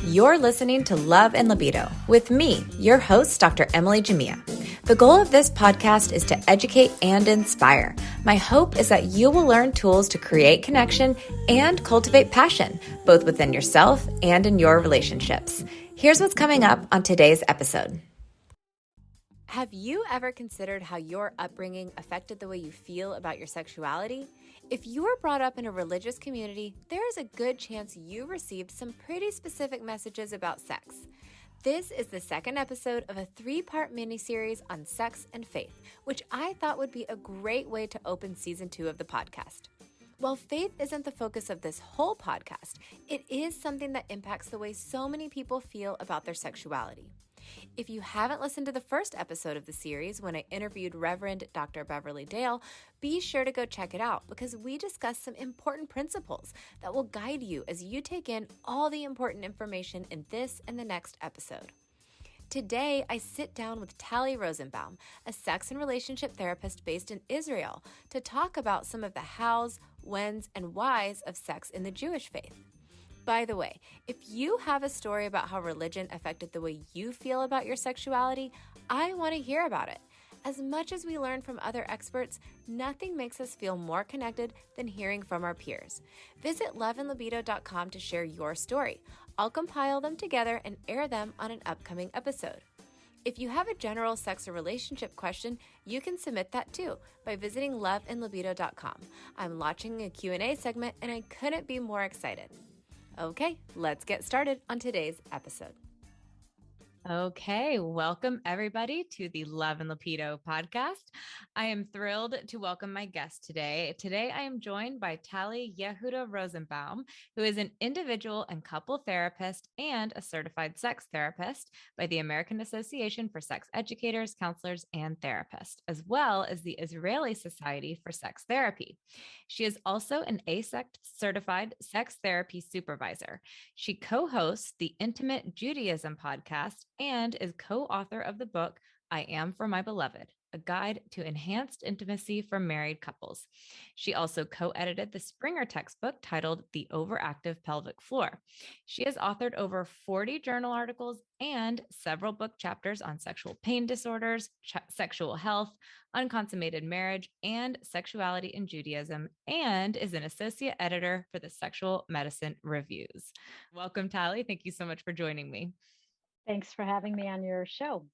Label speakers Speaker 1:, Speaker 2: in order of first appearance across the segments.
Speaker 1: You're listening to Love and Libido with me, your host, Dr. Emily Jamia. The goal of this podcast is to educate and inspire. My hope is that you will learn tools to create connection and cultivate passion, both within yourself and in your relationships. Here's what's coming up on today's episode. Have you ever considered how your upbringing affected the way you feel about your sexuality? If you were brought up in a religious community, there is a good chance you received some pretty specific messages about sex. This is the second episode of a 3-part miniseries on sex and faith, which I thought would be a great way to open season 2 of the podcast. While faith isn't the focus of this whole podcast, it is something that impacts the way so many people feel about their sexuality. If you haven't listened to the first episode of the series when I interviewed Reverend Dr. Beverly Dale, be sure to go check it out because we discuss some important principles that will guide you as you take in all the important information in this and the next episode. Today, I sit down with Talli Rosenbaum, a sex and relationship therapist based in Israel, to talk about some of the hows, whens, and whys of sex in the Jewish faith. By the way, if you have a story about how religion affected the way you feel about your sexuality, I want to hear about it. As much as we learn from other experts, nothing makes us feel more connected than hearing from our peers. Visit loveandlibido.com to share your story. I'll compile them together and air them on an upcoming episode. If you have a general sex or relationship question, you can submit that too by visiting loveandlibido.com. I'm launching a Q&A segment and I couldn't be more excited. Okay, let's get started on today's episode. Okay, welcome everybody to the Love and Libido podcast. I am thrilled to welcome my guest today. Today, I am joined by Talli Rosenbaum, who is an individual and couple therapist and a certified sex therapist by the American Association for Sex Educators, Counselors, and Therapists, as well as the Israeli Society for Sex Therapy. She is also an ASECT certified sex therapy supervisor. She co-hosts the Intimate Judaism podcast and is co-author of the book, I Am for My Beloved, a guide to enhanced intimacy for married couples. She also co-edited the Springer textbook titled The Overactive Pelvic Floor. She has authored over 40 journal articles and several book chapters on sexual pain disorders, sexual health, unconsummated marriage, and sexuality in Judaism, and is an associate editor for the Sexual Medicine Reviews. Welcome, Talli. Thank you so much for joining me.
Speaker 2: Thanks for having me on your show.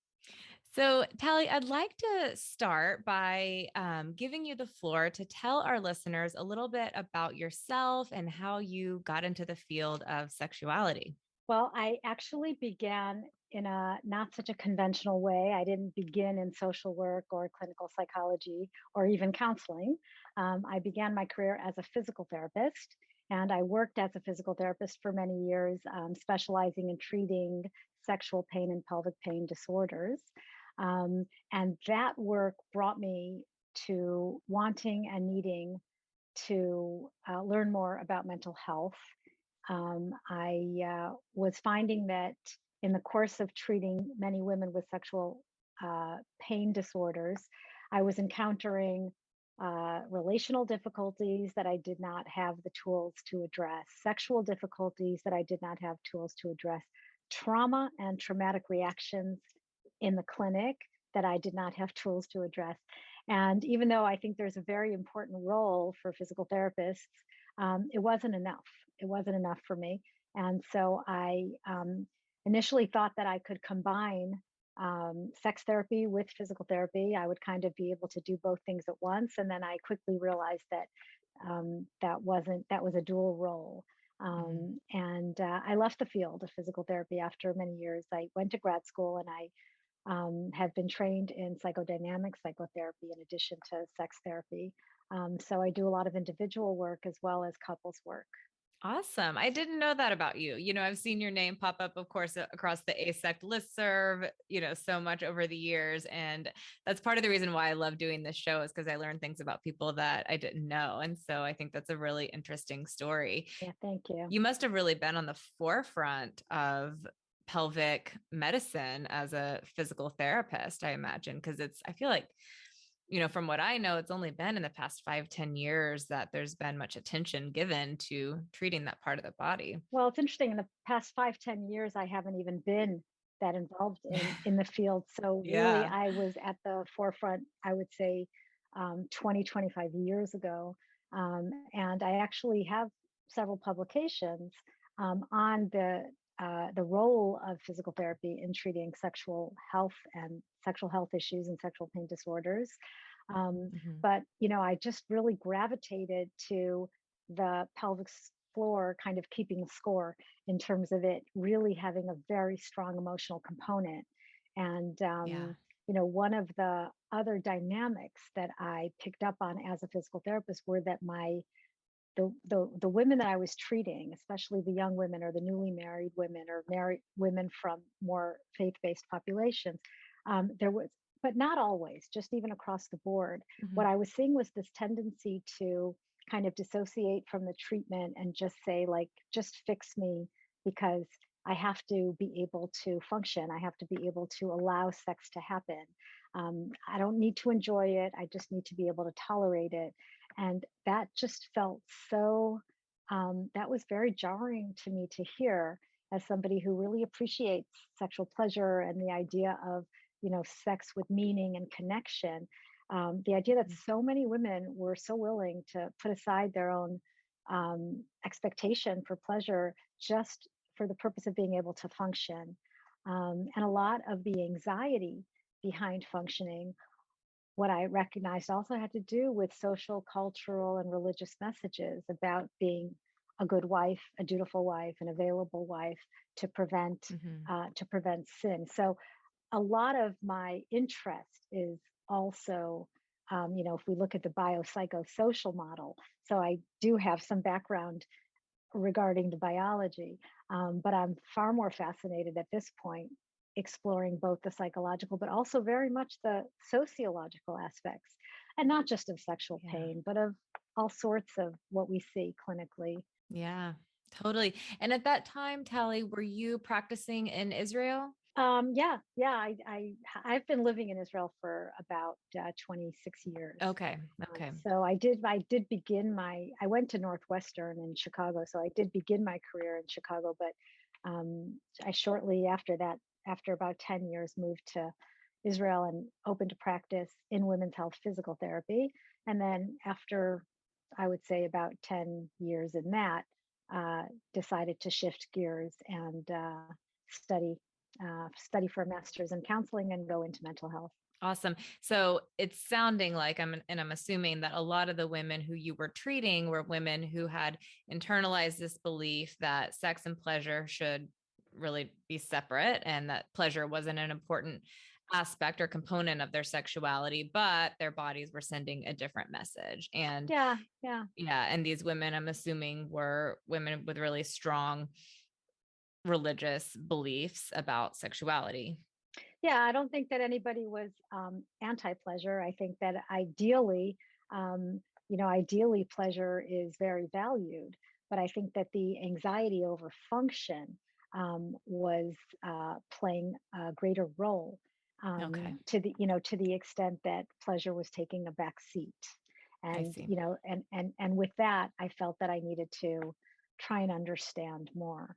Speaker 1: So, Talli, I'd like to start by giving you the floor to tell our listeners a little bit about yourself and how you got into the field of sexuality.
Speaker 2: Well, I actually began in a not such a conventional way. I didn't begin in social work or clinical psychology or even counseling. I began my career as a physical therapist, and I worked as a physical therapist for many years, specializing in treating sexual pain and pelvic pain disorders. And that work brought me to wanting and needing to learn more about mental health. I was finding that in the course of treating many women with sexual pain disorders, I was encountering relational difficulties that I did not have the tools to address, sexual difficulties that I did not have tools to address, trauma and traumatic reactions in the clinic that I did not have tools to address. And even though I think there's a very important role for physical therapists, it wasn't enough. It wasn't enough for me. And so I initially thought that I could combine sex therapy with physical therapy. I would kind of be able to do both things at once. And then I quickly realized that that was a dual role. And I left the field of physical therapy after many years. I went to grad school and I have been trained in psychodynamic psychotherapy in addition to sex therapy. So I do a lot of individual work as well as couples work.
Speaker 1: Awesome. I didn't know that about you. I've seen your name pop up, of course, across the ASECT listserv, so much over the years. And that's part of the reason why I love doing this show is because I learn things about people that I didn't know. And so I think that's a really interesting story.
Speaker 2: Yeah, thank you.
Speaker 1: You must have really been on the forefront of pelvic medicine as a physical therapist, I imagine, because I feel like from what I know, it's only been in the past 5-10 years that there's been much attention given to treating that part of the body.
Speaker 2: Well, it's interesting. In the past 5-10 years, I haven't even been that involved in the field. So really,
Speaker 1: Yeah.
Speaker 2: I was at the forefront, I would say, 20, 25 years ago. And I actually have several publications on the role of physical therapy in treating sexual health issues and sexual pain disorders. Um,
Speaker 1: Mhm.
Speaker 2: but I just really gravitated to the pelvic floor kind of keeping score in terms of it really having a very strong emotional component. And
Speaker 1: Yeah.
Speaker 2: one of the other dynamics that I picked up on as a physical therapist were that the women that I was treating, especially the young women or the newly married women or married women from more faith-based populations, there was, but not always, just even across the board,
Speaker 1: Mhm.
Speaker 2: what I was seeing was this tendency to kind of dissociate from the treatment and just say, like, just fix me because I have to be able to function. I have to be able to allow sex to happen. I don't need to enjoy it. I just need to be able to tolerate it. And that just felt that was very jarring to me to hear as somebody who really appreciates sexual pleasure and the idea of, sex with meaning and connection. The idea that
Speaker 1: Mhm.
Speaker 2: so many women were so willing to put aside their own expectation for pleasure just for the purpose of being able to function. And a lot of the anxiety behind functioning, what I recognized also had to do with social, cultural, and religious messages about being a good wife, a dutiful wife, an available wife to prevent
Speaker 1: Mhm.
Speaker 2: sin. So a lot of my interest is also, if we look at the biopsychosocial model. So I do have some background regarding the biology. But I'm far more fascinated at this point exploring both the psychological, but also very much the sociological aspects, and not just of sexual
Speaker 1: Yeah.
Speaker 2: pain, but of all sorts of what we see clinically.
Speaker 1: Yeah. Totally. And at that time, Talli, were you practicing in Israel?
Speaker 2: Yeah. I've been living in Israel for about 26 years.
Speaker 1: Okay. Okay.
Speaker 2: So I did begin I went to Northwestern in Chicago, so I did begin my career in Chicago, but I shortly after that, after about 10 years, moved to Israel and opened a practice in women's health physical therapy. And then after, I would say about 10 years in that, uh, decided to shift gears and study study for a master's in counseling and go into mental health.
Speaker 1: Awesome. So it's sounding like I'm assuming that a lot of the women who you were treating were women who had internalized this belief that sex and pleasure should really be separate and that pleasure wasn't an important aspect or component of their sexuality, but their bodies were sending a different message. And
Speaker 2: Yeah, yeah.
Speaker 1: yeah, and these women, I'm assuming, were women with really strong religious beliefs about sexuality.
Speaker 2: Yeah, I don't think that anybody was anti-pleasure. I think that um, ideally pleasure is very valued, but I think that the anxiety over function was playing a greater role
Speaker 1: Okay.
Speaker 2: to the extent that pleasure was taking a back seat.
Speaker 1: I
Speaker 2: And,
Speaker 1: see.
Speaker 2: and with that, I felt that I needed to try and understand more.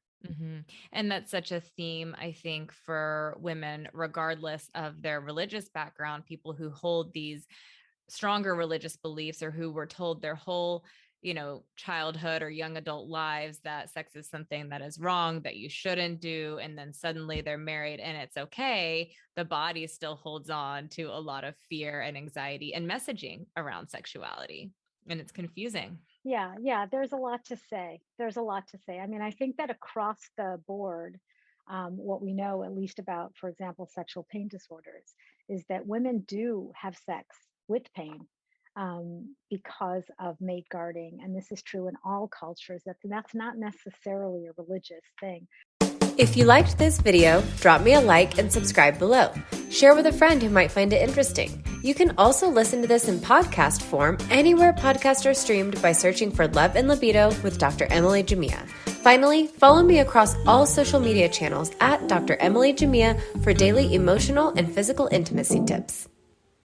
Speaker 1: And that's such a theme, I think, for women, regardless of their religious background, people who hold these stronger religious beliefs or who were told their whole, childhood or young adult lives that sex is something that is wrong, that you shouldn't do. And then suddenly they're married and it's okay. The body still holds on to a lot of fear and anxiety and messaging around sexuality. And it's confusing.
Speaker 2: Yeah, there's a lot to say. There's a lot to say. I mean, I think that across the board, what we know, at least about, for example, sexual pain disorders, is that women do have sex with pain because of mate guarding. And this is true in all cultures. That's not necessarily a religious thing.
Speaker 1: If you liked this video, drop me a like and subscribe below. Share with a friend who might find it interesting. You can also listen to this in podcast form anywhere podcasts are streamed by searching for Love and Libido with Dr. Emily Jamia. Finally, follow me across all social media channels at Dr. Emily Jamia for daily emotional and physical intimacy tips.